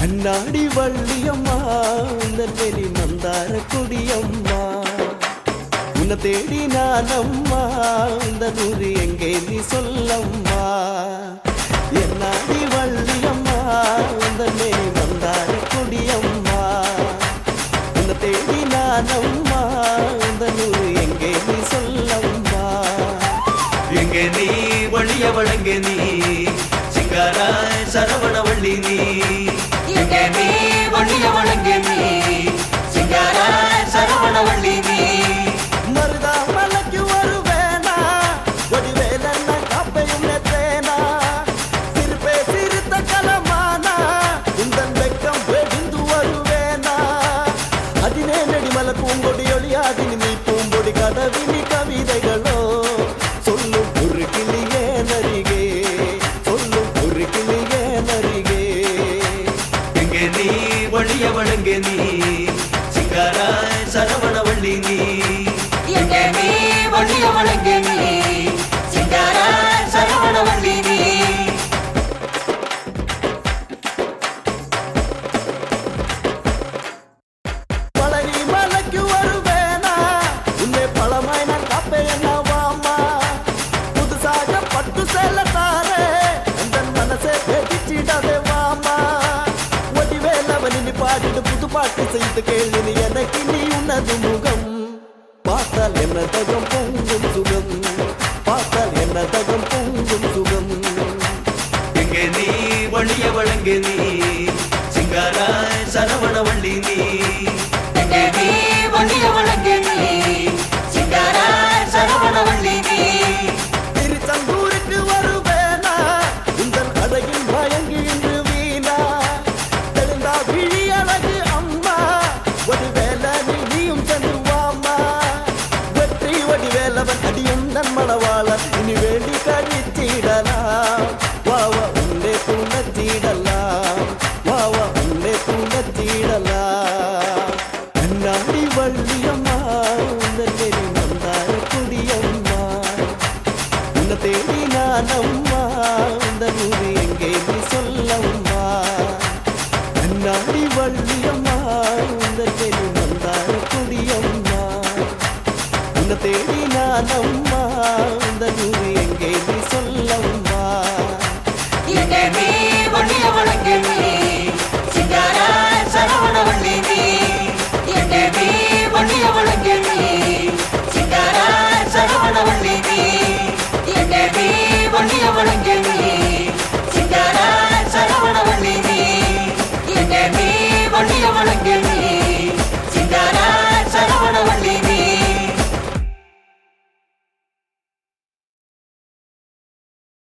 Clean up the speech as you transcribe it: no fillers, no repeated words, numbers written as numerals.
கண்ணாடி வள்ளியம்மா உன்னி மந்தார கொடியம்மா உன்னை தேடி நானம்மா இந்த நூறு எங்கே நீ சொல்லம்மா என்னாடி வள்ளியம்மா உன்னி மந்தார கொடியம்மா உன்னை தேடி நானம்மா இந்த நூறு எங்கே நீ சொல்லம்மா எங்கே நீ வழிய வழங்கே நீ சிங்கார சரவண வள்ளி நீ எங்கே நீ வழிய வழங்கே நீ சிங்கார சரவண வள்ளி நீ மருதா மலைக்கு வருவேனா ஒடிவேலன்னா காப்பையும் நெத்தேனா சிறுப்பே சிறுத்த கலமானா இந்த வெக்கம் வெடிந்து வருவேனா அதினே நெடிமல பூங்கொடி ஒளியாதினி நீ பூம்பொடி கதவினி கவிதைகளோ சொல்லும் ஒரு கிளியே நரிகே சொல்லும் ஒரு கிளியே நரிகே எங்கே நீ வழிய வழங்கே நீ சிங்கார சரவண வள்ளி நீ எங்கே நீ வழிய வழங்கே நீ சிங்கார சரவண வள்ளி நீ பழனி மலைக்கு வருவேனா உன்னை பழமாய் நான் காப்பேன்னா வாமா புதுசாக பட்டு சேல தாரே அந்த மனசை பேச்சிடாதே வாமா ஒடிவேலவன் நீ பாடிட்டு புது பாட்டு செய்து கேள்வி நீ எனக்கு நீ உன்னது முகம் பார்த்தால் என்ன தகம் பொங்கும் சுகம் பார்த்தால் என்ன தகம் பொங்கும் சுகம் எங்கே நீ வழிய வழங்கே நீ சிங்கார சரவண வள்ளி நீ எங்கே நீ வழிய வழங்கே நீ சிங்கார சரவண வள்ளி நீ திருச்செந்தூருக்கு வருவேனா இந்த அழகில் மயங்கி இன்று வீணா தெளிந்தா விழி அழகு அம்மா ஒடிவேல நீயும் சென்றுவாமா வெற்றி ஒடிவேலவன் அடியும் நன்மணவாளன் இனி வேண்டி கழித்திடலாம் வாவா உள்ளே துணத்திடலாம் வாவா உள்ளே துணத்திடலாம் கண்ணாடி வள்ளியம்மா உன்னி மந்தார கொடியம்மா உன்னை தேடி நானம்மா இந்த நூறு எங்கே நீ சொல்லம்மா கண்ணாடி வள்ளியம்மா உன்னி மந்தார கொடியம்மா உன்னை தேடி நானம்மா இந்த நூறு எங்கே நீ சொல்லம்மா எங்கே நீ வழிய வழங்கே நீ சிங்கார சரவண வள்ளி நீ எங்கே நீ வழிய வழங்கே நீ சிங்கார சரவண வள்ளி நீ எங்கே நீ வழிய வழங்கே நீ